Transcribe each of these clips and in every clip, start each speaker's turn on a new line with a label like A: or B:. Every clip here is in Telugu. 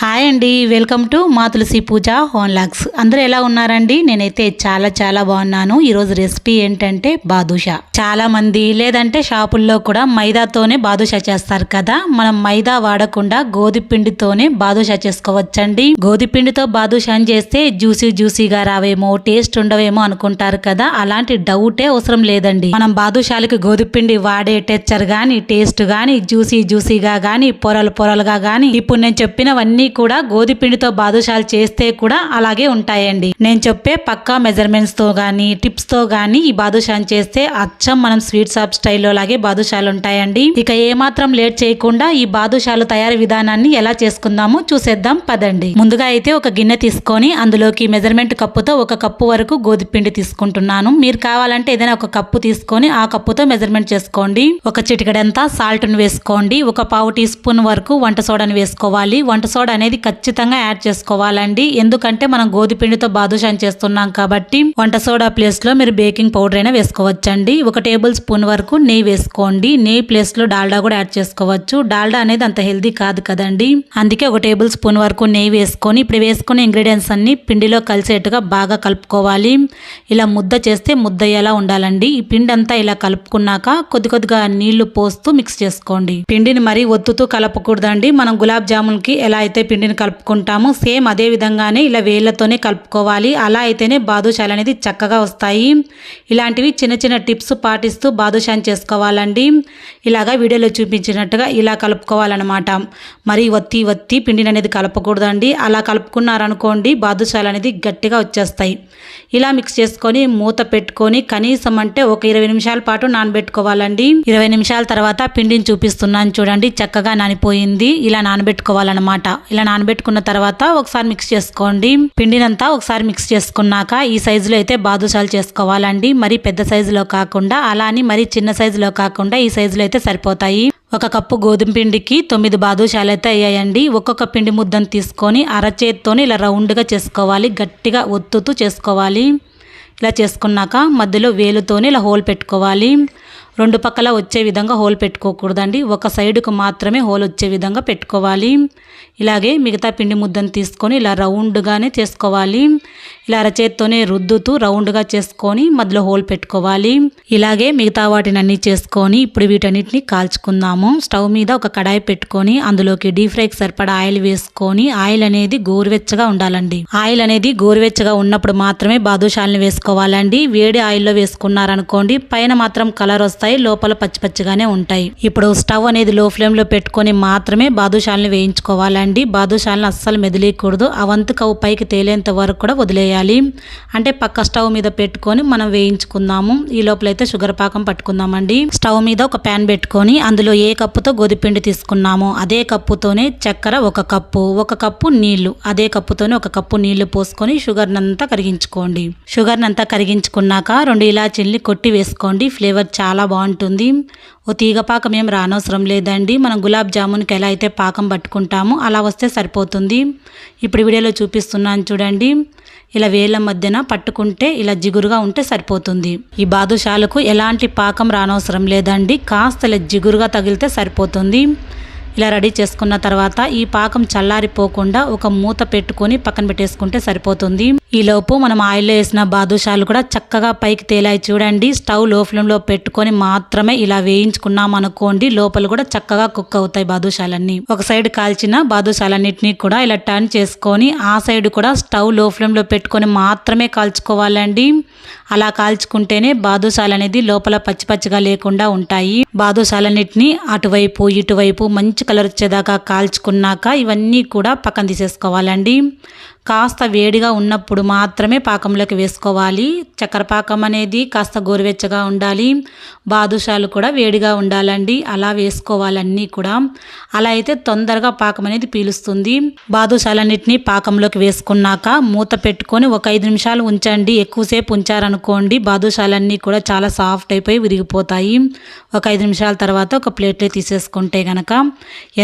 A: హాయ్ అండి, వెల్కమ్ టు మా తులసి పూజ హోన్లాగ్స్. అందరూ ఎలా ఉన్నారండి? నేనైతే చాలా బాగున్నాను. ఈరోజు రెసిపీ ఏంటంటే బాదుషా. చాలా మంది లేదంటే షాపుల్లో కూడా మైదాతోనే బాదుషా చేస్తారు కదా. మనం మైదా వాడకుండా గోధుమ పిండితోనే బాదుషా చేసుకోవచ్చండి. గోధుమ పిండితో బాదుషా చేస్తే జ్యూసీగా రావేమో, టేస్ట్ ఉండవేమో అనుకుంటారు కదా. అలాంటి డౌటే అవసరం లేదండి. మనం బాదుషాలకి గోధుమ పిండి వాడే టెక్చర్ గానీ, టేస్ట్ గానీ, జ్యూసీగా గానీ, పొరలుగా గానీ ఇప్పుడు నేను చెప్పినవన్నీ కూడా గోధుమ పిండితో బాదుషాలు చేస్తే కూడా అలాగే ఉంటాయండి. నేను చెప్పే పక్కా మెజర్మెంట్స్ తో గానీ, టిప్స్ తో గానీ ఈ బాదుషాని చేస్తే అచ్చం మనం స్వీట్ షాప్ స్టైల్లో లాగే బాదుషాలు ఉంటాయండి. ఇక ఏమాత్రం లేట్ చేయకుండా ఈ బాదుషాలు తయారీ విధానాన్ని ఎలా చేసుకుందామో చూసేద్దాం పదండి. ముందుగా అయితే ఒక గిన్నె తీసుకొని అందులోకి మెజర్మెంట్ కప్పుతో 1 కప్పు వరకు గోధుమ పిండి తీసుకుంటున్నాను. మీరు కావాలంటే ఏదైనా ఒక కప్పు తీసుకొని ఆ కప్పుతో మెజర్మెంట్ చేసుకోండి. ఒక చిటికెడంతా సాల్ట్ ను వేసుకోండి. 1/4 టీ స్పూన్ వరకు వంట సోడాని వేసుకోవాలి. వంట సోడా అనేది ఖచ్చితంగా యాడ్ చేసుకోవాలండి. ఎందుకంటే మనం గోధుమ పిండితో బాదుషా చేస్తున్నాం కాబట్టి వంట సోడా ప్లేస్ లో మీరు బేకింగ్ పౌడర్ అయినా వేసుకోవచ్చండి. 1 టేబుల్ స్పూన్ వరకు నెయ్యి వేసుకోండి. నెయ్యి ప్లేస్ లో డాల్డా కూడా యాడ్ చేసుకోవచ్చు. డాల్డా అనేది అంత హెల్దీ కాదు కదండి. అందుకే 1 టేబుల్ స్పూన్ వరకు నెయ్యి వేసుకొని ఇప్పుడు వేసుకునే ఇంగ్రీడియంట్స్ అన్ని పిండిలో కలిసేట్టుగా బాగా కలుపుకోవాలి. ఇలా ముద్ద చేస్తే ముద్ద ఎలా ఉండాలండి. ఈ పిండి అంతా ఇలా కలుపుకున్నాక కొద్దిగా నీళ్లు పోస్తూ మిక్స్ చేసుకోండి. పిండిని మరీ ఒత్తుతూ కలపకూడదండి. మనం గులాబ్ జామున్ కి ఎలా అయితే పిండిని కలుపుకుంటాము సేమ్ అదే విధంగానే ఇలా వేళ్లతోనే కలుపుకోవాలి. అలా అయితేనే బాదుషాలు అనేది చక్కగా వస్తాయి. ఇలాంటివి చిన్న టిప్స్ పాటిస్తూ బాదుషాని చేసుకోవాలండి. ఇలాగా వీడియోలో చూపించినట్టుగా ఇలా కలుపుకోవాలన్నమాట. మరి వత్తి పిండిని అనేది కలపకూడదండి. అలా కలుపుకున్నారనుకోండి బాదుషాలు అనేది గట్టిగా వచ్చేస్తాయి. ఇలా మిక్స్ చేసుకొని మూత పెట్టుకొని కనీసం అంటే ఒక 20 నిమిషాల పాటు నానబెట్టుకోవాలండి. 20 నిమిషాల తర్వాత పిండిని చూపిస్తున్నాను చూడండి, చక్కగా నానిపోయింది. ఇలా నానబెట్టుకోవాలన్నమాట. ఇలా నానబెట్టుకున్న తర్వాత ఒకసారి మిక్స్ చేసుకోండి. పిండినంతా ఒకసారి మిక్స్ చేసుకున్నాక ఈ సైజులో అయితే బాదుషాలు చేసుకోవాలండి. మరి పెద్ద సైజులో కాకుండా, అలా అని మరి చిన్న సైజులో కాకుండా ఈ సైజులో అయితే సరిపోతాయి. 1 కప్పు గోధుమ పిండికి 9 బాదుషాలు అయితే అయ్యాయండి. ఒక్కొక్క పిండి ముద్దను తీసుకొని అరచేత్తోని ఇలా రౌండ్గా చేసుకోవాలి. గట్టిగా ఒత్తుతూ చేసుకోవాలి. ఇలా చేసుకున్నాక మధ్యలో వేలుతోని ఇలా హోల్ పెట్టుకోవాలి. 2 పక్కల వచ్చే విధంగా హోల్ పెట్టుకోకూడదండి. ఒక సైడుకు మాత్రమే హోల్ వచ్చే విధంగా పెట్టుకోవాలి. ఇలాగే మిగతా పిండి ముద్దను తీసుకొని ఇలా రౌండ్గానే చేసుకోవాలి. ఇలా అరచేత్తోనే రుద్దుతూ రౌండ్గా చేసుకొని మధ్యలో హోల్ పెట్టుకోవాలి. ఇలాగే మిగతా వాటిని అన్ని చేసుకొని ఇప్పుడు వీటన్నిటిని కాల్చుకుందాము. స్టవ్ మీద ఒక కడాయి పెట్టుకొని అందులోకి డీప్ ఫ్రైకి సరిపడా ఆయిల్ వేసుకొని ఆయిల్ అనేది గోరువెచ్చగా ఉండాలండి. ఆయిల్ అనేది గోరువెచ్చగా ఉన్నప్పుడు మాత్రమే బాదుషాలను వేసుకోవాలండి. వేడి ఆయిల్లో వేసుకున్నారనుకోండి పైన మాత్రం కలర్ వస్తాయి, లోపల పచ్చిగానే ఉంటాయి. ఇప్పుడు స్టవ్ అనేది లో ఫ్లేమ్ లో పెట్టుకొని మాత్రమే బాదుషాలను వేయించుకోవాలండి. బాదుషాలను అస్సలు మెదిలేయకూడదు. అవంతకు పైకి తేలేంత వరకు కూడా వదిలేయాలి. అంటే పక్క స్టవ్ మీద పెట్టుకొని మనం వేయించుకుందాము. ఈ లోపలైతే షుగర్ పాకం పట్టుకుందామండి. స్టవ్ మీద ఒక ప్యాన్ పెట్టుకొని అందులో ఏ కప్పుతో గోధుమపిండి తీసుకున్నామో అదే కప్పుతోనే చక్కెర 1 కప్పు, 1 కప్పు నీళ్లు అదే కప్పుతోనే 1 కప్పు నీళ్లు పోసుకొని షుగర్ నంతా కరిగించుకోండి. షుగర్ నంతా కరిగించుకున్నాక 2 ఇలాచీల్ని కొట్టి వేసుకోండి. ఫ్లేవర్ చాలా బాగుంటుంది. ఓ తీగ పాకం ఏం రానవసరం లేదండి. మనం గులాబ్ జామున్కి ఎలా అయితే పాకం పట్టుకుంటామో అలా వస్తే సరిపోతుంది. ఇప్పుడు వీడియోలో చూపిస్తున్నాను చూడండి. ఇలా వేళ్ళ మధ్యన పట్టుకుంటే ఇలా జిగురుగా ఉంటే సరిపోతుంది. ఈ బాదుషాలకు ఎలాంటి పాకం రానవసరం లేదండి. కాస్త ఇలా జిగురుగా తగిలితే సరిపోతుంది. ఇలా రెడీ చేసుకున్న తర్వాత ఈ పాకం చల్లారిపోకుండా ఒక మూత పెట్టుకొని పక్కన పెట్టేసుకుంటే సరిపోతుంది. ఈ లోపు మనం ఆయిల్లో వేసిన బాదుషాలు కూడా చక్కగా పైకి తేలాయి చూడండి. స్టవ్ లో ఫ్లేమ్ లో పెట్టుకొని మాత్రమే ఇలా వేయించుకున్నాం అనుకోండి లోపల కూడా చక్కగా కుక్ అవుతాయి బాదుషాలన్నీ. ఒక సైడ్ కాల్చిన బాదుషాలన్నిటినీ కూడా ఇలా టర్న్ చేసుకొని ఆ సైడ్ కూడా స్టవ్ లో ఫ్లేమ్ లో పెట్టుకొని మాత్రమే కాల్చుకోవాలండి. అలా కాల్చుకుంటేనే బాదుషాలు అనేది లోపల పచ్చిగా లేకుండా ఉంటాయి. బాదుషాలన్నిటిని అటువైపు ఇటువైపు మంచి కలర్ వచ్చేదాకా కాల్చుకున్నాక ఇవన్నీ కూడా పక్కన తీసేసుకోవాలండి. కాస్త వేడిగా ఉన్నప్పుడు మాత్రమే పాకంలోకి వేసుకోవాలి. చక్కెర పాకం అనేది కాస్త గోరువెచ్చగా ఉండాలి. బాదుషాలు కూడా వేడిగా ఉండాలండి. అలా వేసుకోవాలన్నీ కూడా. అలా అయితే తొందరగా పాకం అనేది పీలుస్తుంది. బాదుషాలన్నిటిని పాకంలోకి వేసుకున్నాక మూత పెట్టుకొని ఒక 5 నిమిషాలు ఉంచండి. ఎక్కువసేపు ఉంచారనుకోండి బాదుషాలన్నీ కూడా చాలా సాఫ్ట్ అయిపోయి విరిగిపోతాయి. ఒక 5 నిమిషాల తర్వాత ఒక ప్లేట్లో తీసేసుకుంటే గనక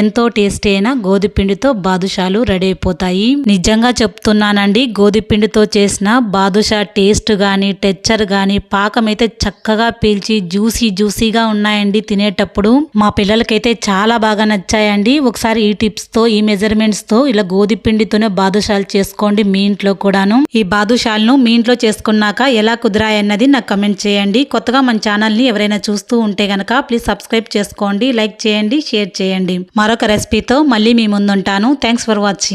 A: ఎంతో టేస్టీ అయిన గోధుమ పిండితో బాదుషాలు రెడీ అయిపోతాయి. నిజంగా చెప్తున్నానండి. గోధుమపిండితో చేసిన బాదుషా టేస్ట్ కానీ టెక్చర్ కానీ పాకం అయితే చక్కగా పీల్చి జ్యూసీగా ఉన్నాయండి. తినేటప్పుడు మా పిల్లలకైతే చాలా బాగా నచ్చాయండి. ఒకసారి ఈ టిప్స్తో ఈ మెజర్మెంట్స్తో ఇలా గోధుమపిండితోనే బాదుషాలు చేసుకోండి మీ ఇంట్లో కూడాను. ఈ బాదుషాలను మీ ఇంట్లో చేసుకున్నాక ఎలా కుదిరాయన్నది నాకు కమెంట్ చేయండి. కొత్తగా మన ఛానల్ని ఎవరైనా చూస్తూ ఉంటే గనక ప్లీజ్ సబ్స్క్రైబ్ చేసుకోండి, లైక్ చేయండి, షేర్ చేయండి. మరొక రెసిపీతో మళ్ళీ మీ ముందుంటాను. Thanks for watching.